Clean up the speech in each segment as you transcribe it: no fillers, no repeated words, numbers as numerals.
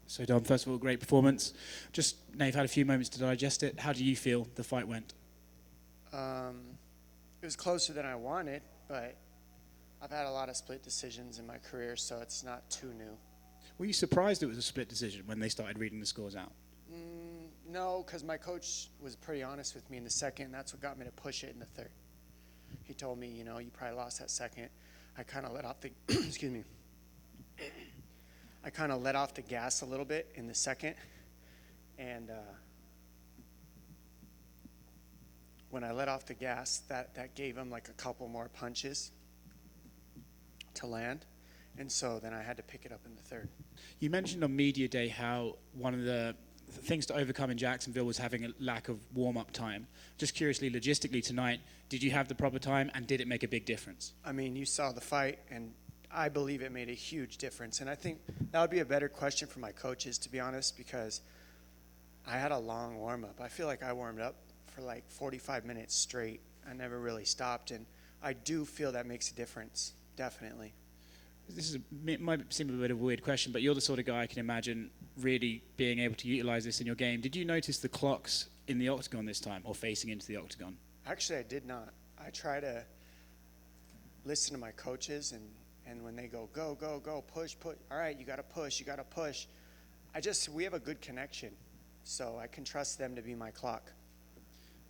So Dom, first of all, great performance. Just now you've had a few moments to digest it. How do you feel the fight went? It was closer than I wanted, but I've had a lot of split decisions in my career, so it's not too new. Were you surprised it was a split decision when they started reading the scores out? No, because my coach was pretty honest with me in the second, and that's what got me to push it in the third. He told me, you probably lost that second. I kind of let off the, excuse me. I kind of let off the gas a little bit in the second, and when I let off the gas, that gave him like a couple more punches to land, and so then I had to pick it up in the third. You mentioned on Media Day how one of the things to overcome in Jacksonville was having a lack of warm-up time. Just curiously, logistically tonight, did you have the proper time, and did it make a big difference? I mean, you saw the fight, and I believe it made a huge difference. And I think that would be a better question for my coaches, to be honest, because I had a long warm-up. I feel like I warmed up for like 45 minutes straight. I never really stopped, and I do feel that makes a difference, definitely. It might seem a bit of a weird question, but you're the sort of guy I can imagine really being able to utilize this in your game. Did you notice the clocks in the octagon this time, or facing into the octagon? Actually, I did not. I try to listen to my coaches, and when they go, go, go, go, push, all right, you got to push. We have a good connection, so I can trust them to be my clock.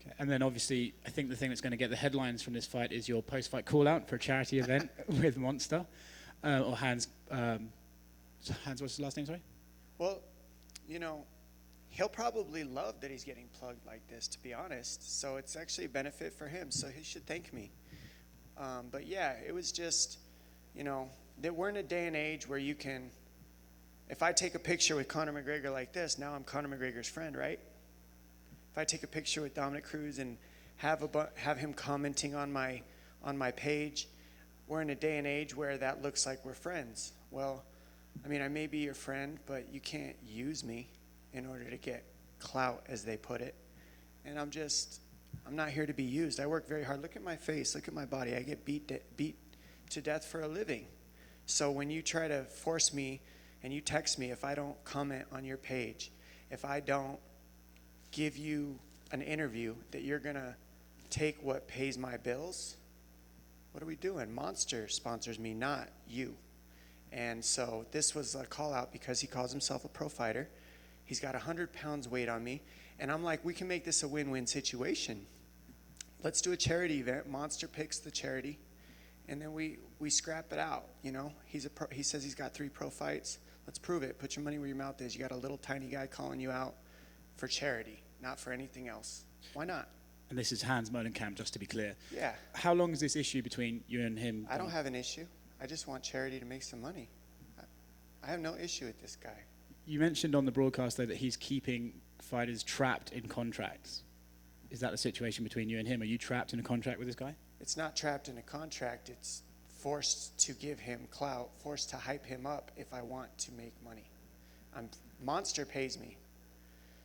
Okay. And then obviously, I think the thing that's going to get the headlines from this fight is your post-fight call-out for a charity event with Monster. Or Hans, what's his last name, sorry? Well, he'll probably love that he's getting plugged like this, to be honest. So it's actually a benefit for him, so he should thank me. But yeah, it was just, that we're in a day and age where you can, if I take a picture with Conor McGregor like this, now I'm Conor McGregor's friend, right? If I take a picture with Dominick Cruz and have him commenting on my page, we're in a day and age where that looks like we're friends. Well, I mean, I may be your friend, but you can't use me in order to get clout, as they put it. And I'm not here to be used. I work very hard. Look at my face. Look at my body. I get beat to death for a living. So when you try to force me and you text me, if I don't comment on your page, if I don't give you an interview that you're going to take what pays my bills, what are we doing? Monster sponsors me, not you. And so this was a call out because he calls himself a pro fighter. He's got 100 pounds weight on me. And I'm like, we can make this a win-win situation. Let's do a charity event. Monster picks the charity. And then we scrap it out. He says he's got 3 pro fights. Let's prove it. Put your money where your mouth is. You got a little tiny guy calling you out for charity, not for anything else. Why not? And this is Hans Molenkamp, just to be clear. Yeah. How long is this issue between you and him? I don't have an issue. I just want charity to make some money. I have no issue with this guy. You mentioned on the broadcast, though, that he's keeping fighters trapped in contracts. Is that the situation between you and him? Are you trapped in a contract with this guy? It's not trapped in a contract. It's forced to give him clout, forced to hype him up if I want to make money. Monster pays me.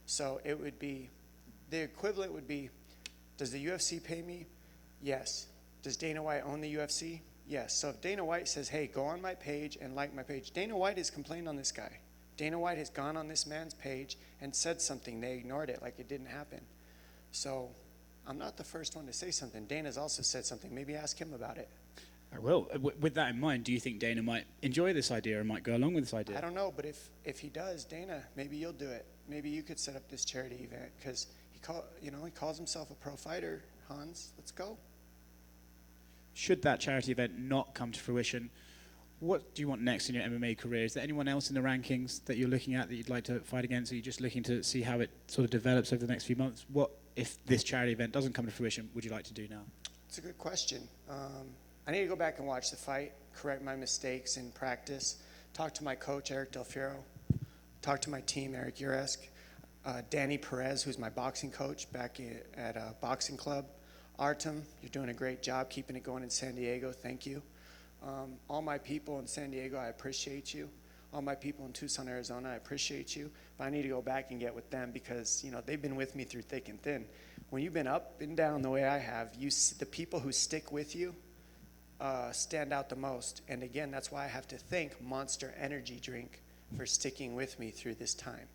So it would be, the equivalent would be, does the UFC pay me? Yes. Does Dana White own the UFC? Yes. So if Dana White says, hey, go on my page and like my page, Dana White has complained on this guy. Dana White has gone on this man's page and said something. They ignored it like it didn't happen. So I'm not the first one to say something. Dana's also said something. Maybe ask him about it. Well, with that in mind, do you think Dana might enjoy this idea or might go along with this idea? I don't know, but if he does, Dana, maybe you'll do it. Maybe you could set up this charity event because he calls himself a pro fighter. Hans, let's go. Should that charity event not come to fruition, what do you want next in your MMA career? Is there anyone else in the rankings that you're looking at that you'd like to fight against? Or are you just looking to see how it sort of develops over the next few months? What, if this charity event doesn't come to fruition, would you like to do now? It's a good question. I need to go back and watch the fight, correct my mistakes in practice, talk to my coach, Eric Del Fiero, talk to my team, Eric Uresk, Danny Perez, who's my boxing coach back at a boxing club. Artem, you're doing a great job keeping it going in San Diego. Thank you. All my people in San Diego, I appreciate you. All my people in Tucson, Arizona, I appreciate you. But I need to go back and get with them because, they've been with me through thick and thin. When you've been up and down the way I have, the people who stick with you stand out the most. And again, that's why I have to thank Monster Energy Drink for sticking with me through this time.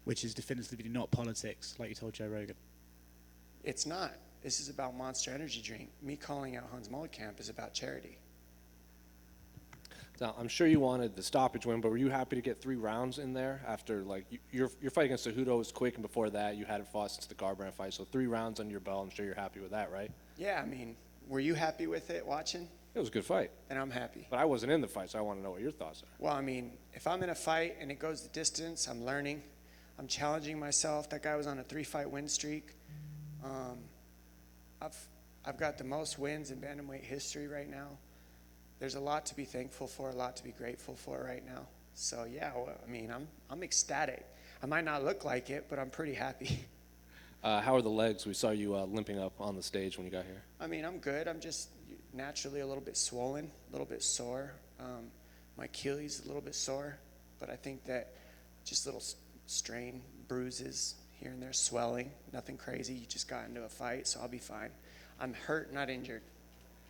Which is definitively not politics, like you told Joe Rogan. It's not. This is about Monster Energy Drink. Me calling out Hans Molenkamp is about charity. Now, I'm sure you wanted the stoppage win, but were you happy to get 3 rounds in there after, like, your fight against Cejudo was quick, and before that you hadn't fought since the Garbrandt fight, so 3 rounds under your belt. I'm sure you're happy with that, right? Yeah, I mean, were you happy with it watching? It was a good fight. And I'm happy. But I wasn't in the fight, so I want to know what your thoughts are. Well, I mean, if I'm in a fight and it goes the distance, I'm learning. I'm challenging myself. That guy was on a 3-fight win streak. I've got the most wins in bantamweight history right now. There's a lot to be thankful for, a lot to be grateful for right now. So yeah, well, I mean, I'm ecstatic. I might not look like it, but I'm pretty happy. How are the legs? We saw you limping up on the stage when you got here. I mean, I'm good. I'm just naturally a little bit swollen, a little bit sore. My Achilles a little bit sore, but I think that just little strain, bruises here and there, swelling, nothing crazy. You just got into a fight, so I'll be fine. I'm hurt, not injured.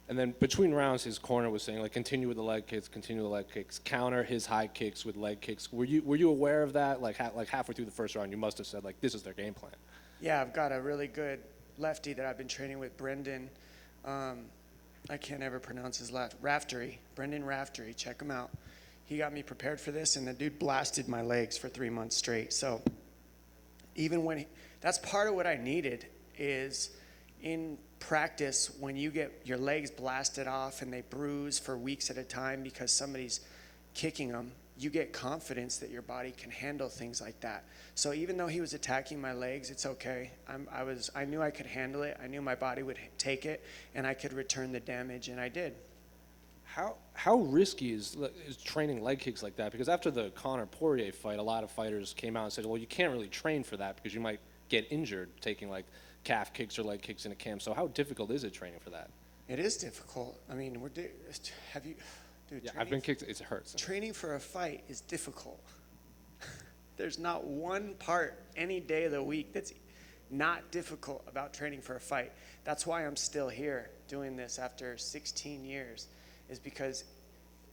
And then between rounds, his corner was saying, like, continue with the leg kicks, continue with the leg kicks, counter his high kicks with leg kicks. Were you aware of that? Like halfway through the first round, you must have said, like, this is their game plan. Yeah, I've got a really good lefty that I've been training with, Brendan. I can't ever pronounce his last. Raftery, Brendan Raftery. Check him out. He got me prepared for this, and the dude blasted my legs for 3 months straight. So even when that's part of what I needed is in practice, when you get your legs blasted off and they bruise for weeks at a time because somebody's kicking them, you get confidence that your body can handle things like that. So even though he was attacking my legs, it's okay. I knew I could handle it. I knew my body would take it, and I could return the damage, and I did. How risky is training leg kicks like that? Because after the Conor Poirier fight, a lot of fighters came out and said, well, you can't really train for that because you might get injured taking like calf kicks or leg kicks in a camp. So how difficult is it training for that? It is difficult. I mean, have you, dude? Yeah, I've been kicked. It hurts. Training for a fight is difficult. There's not one part any day of the week that's not difficult about training for a fight. That's why I'm still here doing this after 16 years, is because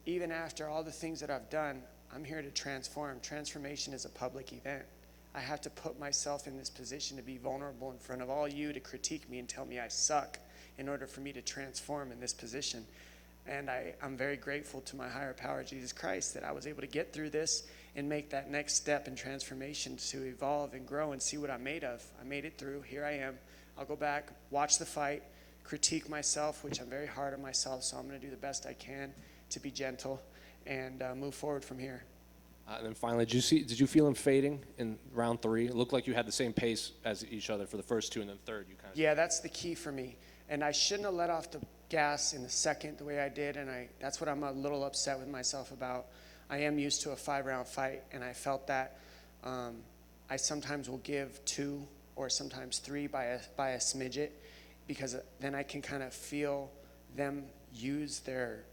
even after all the things that I've done, I'm here to transform. Transformation is a public event. I have to put myself in this position to be vulnerable in front of all you to critique me and tell me I suck in order for me to transform in this position. And I'm very grateful to my higher power, Jesus Christ, that I was able to get through this and make that next step in transformation to evolve and grow and see what I'm made of. I made it through. Here I am. I'll go back, watch the fight, critique myself, which I'm very hard on myself, so I'm going to do the best I can to be gentle and move forward from here. And then finally, did you feel him fading in round 3? It looked like you had the same pace as each other for the first 2, and then third you kind of... Yeah, that's the key for me. And I shouldn't have let off the gas in the second the way I did, and that's what I'm a little upset with myself about. I am used to a 5-round fight, and I felt that I sometimes will give 2 or sometimes 3 by a smidget, because then I can kind of feel them use their,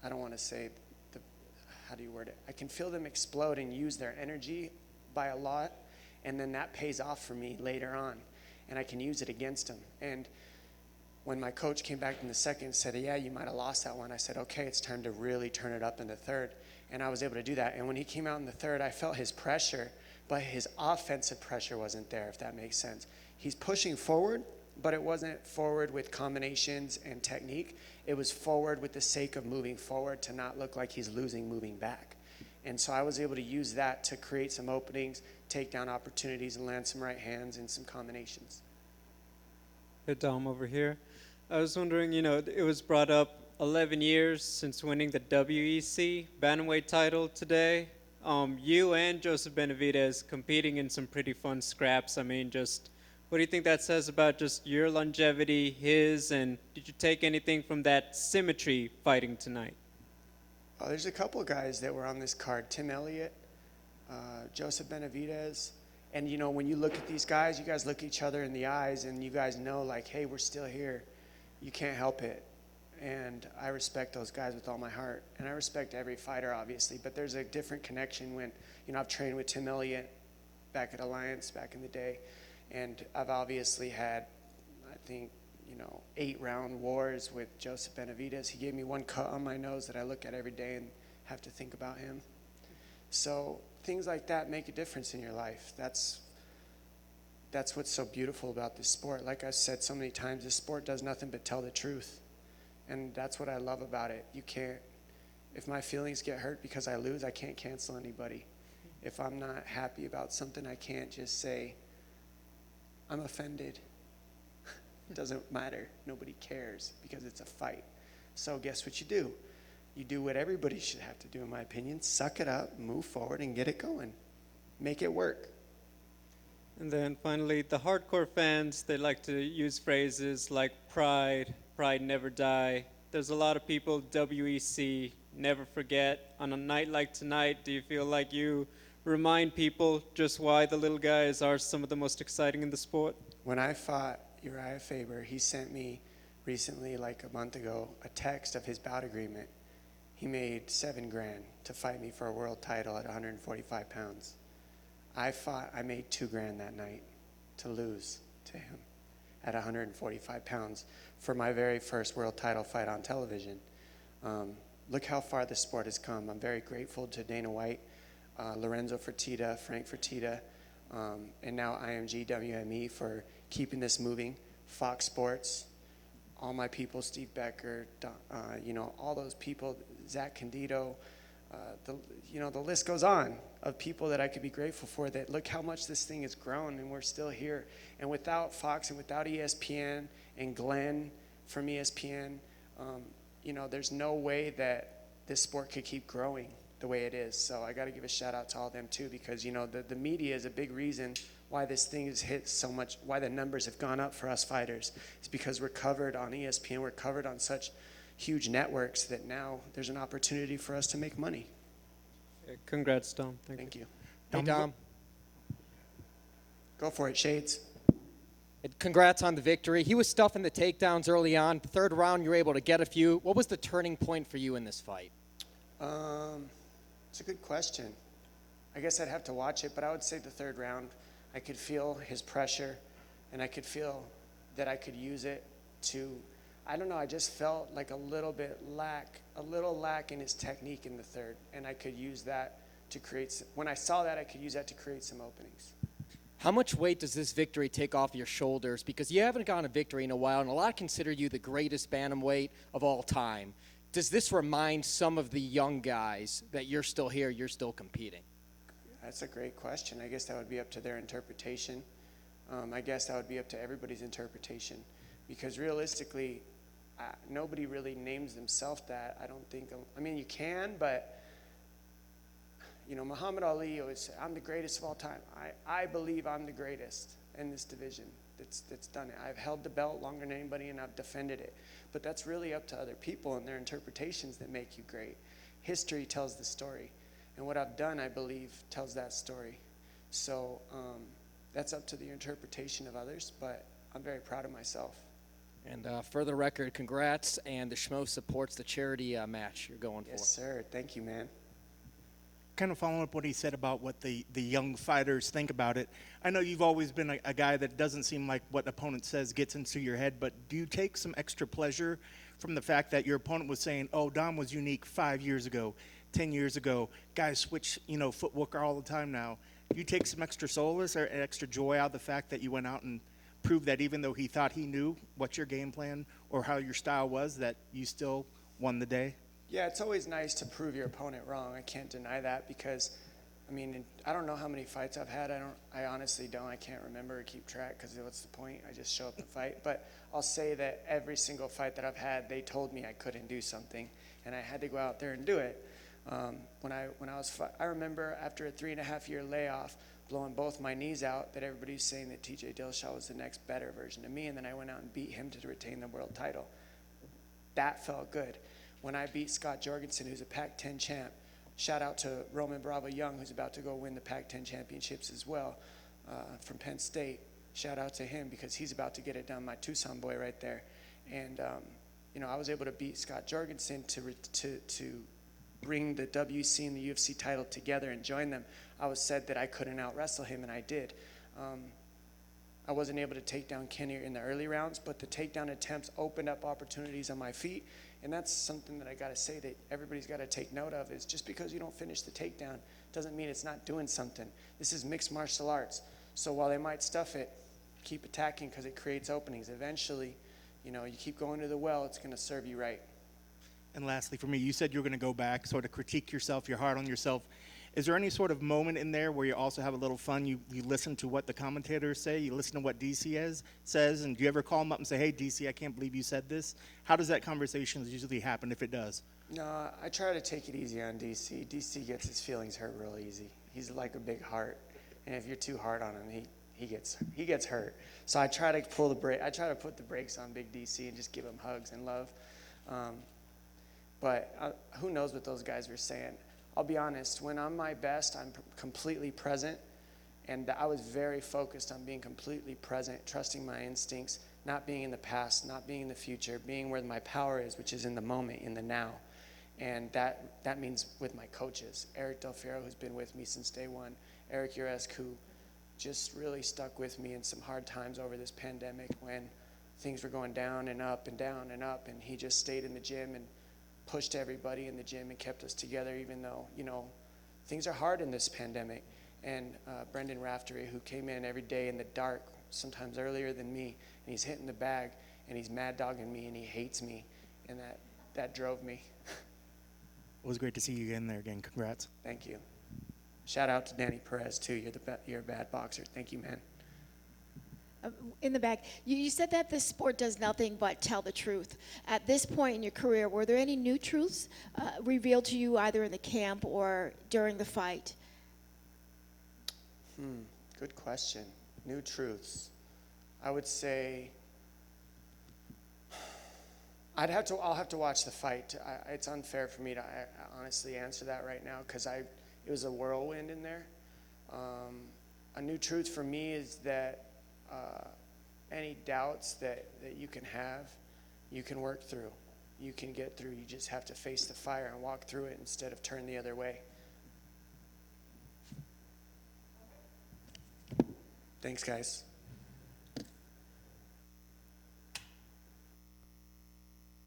I don't want to say, how do you word it? I can feel them explode and use their energy by a lot, and then that pays off for me later on, and I can use it against them. And when my coach came back in the second and said, yeah, you might have lost that one, I said, okay, it's time to really turn it up in the third. And I was able to do that. And when he came out in the third, I felt his pressure, but his offensive pressure wasn't there, if that makes sense. He's pushing forward, but it wasn't forward with combinations and technique. It was forward with the sake of moving forward to not look like he's losing moving back. And so I was able to use that to create some openings, take down opportunities, and land some right hands and some combinations. Hey, Dom, over here. I was wondering, it was brought up 11 years since winning the WEC bantamweight title today. You and Joseph Benavidez competing in some pretty fun scraps. I mean, just what do you think that says about just your longevity, his, and did you take anything from that symmetry fighting tonight? Oh, there's a couple of guys that were on this card. Tim Elliott, Joseph Benavidez. And, when you look at these guys, you guys look each other in the eyes and you guys know, like, hey, we're still here. You can't help it. And I respect those guys with all my heart. And I respect every fighter, obviously. But there's a different connection when, I've trained with Tim Elliott back at Alliance back in the day. And I've obviously had, I think, 8-round wars with Joseph Benavidez. He gave me one cut on my nose that I look at every day and have to think about him. So things like that make a difference in your life. That's what's so beautiful about this sport. Like I've said so many times, this sport does nothing but tell the truth. And that's what I love about it. You can't, if my feelings get hurt because I lose, I can't cancel anybody. If I'm not happy about something, I can't just say, I'm offended. It doesn't matter. Nobody cares because it's a fight. So guess what you do? You do what everybody should have to do, in my opinion. Suck it up, move forward, and get it going. Make it work. And then finally, the hardcore fans, they like to use phrases like pride, pride never die. There's a lot of people, WEC, never forget. On a night like tonight, do you feel like you remind people just why the little guys are some of the most exciting in the sport? When I fought Uriah Faber, he sent me recently, like a month ago, a text of his bout agreement. He made $7 grand to fight me for a world title at 145 pounds. I made $2 grand that night to lose to him at 145 pounds for my very first world title fight on television. Look how far the sport has come. I'm very grateful to Dana White, Lorenzo Fertitta, Frank Fertitta, and now IMG WME for keeping this moving. Fox Sports, all my people, Steve Becker, all those people, Zach Candido, the list goes on of people that I could be grateful for, that look how much this thing has grown and we're still here. And without Fox and without ESPN and Glenn from ESPN, there's no way that this sport could keep growing the way it is. So I got to give a shout out to all of them too, because the media is a big reason why this thing has hit so much, why the numbers have gone up for us fighters. It's because we're covered on ESPN, we're covered on such huge networks that now there's an opportunity for us to make money. Congrats, Dom. Thank you. Hey, Dom. Go for it, Shades. Congrats on the victory. He was stuffing the takedowns early on. Third round, you were able to get a few. What was the turning point for you in this fight? It's a good question. I guess I'd have to watch it, but I would say the third round. I could feel his pressure, and I could feel that I could use it to, I don't know, I just felt like a little lack in his technique in the third, and I could use that to create, when I saw that, I could use that to create some openings. How much weight does this victory take off your shoulders? Because you haven't gotten a victory in a while, and a lot consider you the greatest bantamweight of all time. Does this remind some of the young guys that you're still here, you're still competing? That's a great question. I guess that would be up to their interpretation. I guess that would be up to everybody's interpretation. Because realistically, nobody really names themselves that. I don't think, you can, but, Muhammad Ali always said, I'm the greatest of all time. I believe I'm the greatest in this division that's done it. I've held the belt longer than anybody, and I've defended it. But that's really up to other people and their interpretations that make you great. History tells the story. And what I've done, I believe, tells that story. So that's up to the interpretation of others, but I'm very proud of myself. And for the record, congrats, and the Schmo supports the charity match you're going for. Yes, sir. Thank you, man. Kind of following up what he said about what the young fighters think about it. I know you've always been a guy that doesn't seem like what opponent says gets into your head, but do you take some extra pleasure from the fact that your opponent was saying, oh, Dom was unique 5 years ago, 10 years ago, guys switch, footwork all the time now. Do you take some extra solace or extra joy out of the fact that you went out and proved that even though he thought he knew what your game plan or how your style was, that you still won the day? Yeah, it's always nice to prove your opponent wrong. I can't deny that because, I don't know how many fights I've had. I honestly don't. I can't remember or keep track because what's the point? I just show up and fight. But I'll say that every single fight that I've had, they told me I couldn't do something, and I had to go out there and do it. I remember after a 3.5-year layoff, blowing both my knees out, that everybody's saying that TJ Dillashaw was the next better version of me, and then I went out and beat him to retain the world title. That felt good. When I beat Scott Jorgensen, who's a Pac-10 champ, shout out to Roman Bravo Young, who's about to go win the Pac-10 championships as well, from Penn State. Shout out to him because he's about to get it done, my Tucson boy right there. And, I was able to beat Scott Jorgensen to bring the WC and the UFC title together and join them. I was said that I couldn't out-wrestle him, and I did. I wasn't able to take down Kenney in the early rounds, but the takedown attempts opened up opportunities on my feet, And that's something that I got to say that everybody's got to take note of, is just because you don't finish the takedown doesn't mean it's not doing something. This is mixed martial arts. So while they might stuff it, keep attacking because it creates openings. Eventually, you keep going to the well, it's going to serve you right. And lastly, for me, you said you're going to go back, sort of critique yourself, you're hard on yourself. Is there any sort of moment in there where you also have a little fun? You listen to what the commentators say, you listen to what DC says, and do you ever call them up and say, hey, DC, I can't believe you said this? How does that conversation usually happen, if it does? No, I try to take it easy on DC. DC gets his feelings hurt real easy. He's like a big heart, and if you're too hard on him, he gets hurt. So I try to put the brakes on Big DC and just give him hugs and love. But who knows what those guys were saying. I'll be honest, when I'm my best, I'm completely present, and I was very focused on being completely present, trusting my instincts, not being in the past, not being in the future, being where my power is, which is in the moment, in the now. And that means with my coaches, Eric Del Fierro, who's been with me since day one, Eric Uresk, who just really stuck with me in some hard times over this pandemic when things were going down and up and down and up, and he just stayed in the gym and pushed everybody in the gym and kept us together, even though, things are hard in this pandemic. And Brendan Raftery, who came in every day in the dark, sometimes earlier than me, and he's hitting the bag, and he's mad dogging me, and he hates me, and that drove me. It was great to see you in there again. Congrats. Thank you. Shout out to Danny Perez, too. You're a bad boxer. Thank you, man. In the back, you said that this sport does nothing but tell the truth. At this point in your career, were there any new truths revealed to you either in the camp or during the fight? Good question. New truths. I would say I'll have to watch the fight. It's unfair for me to honestly answer that right now because it was a whirlwind in there. A new truth for me is that any doubts that you can have, you can work through. You can get through. You just have to face the fire and walk through it instead of turn the other way. Thanks, guys.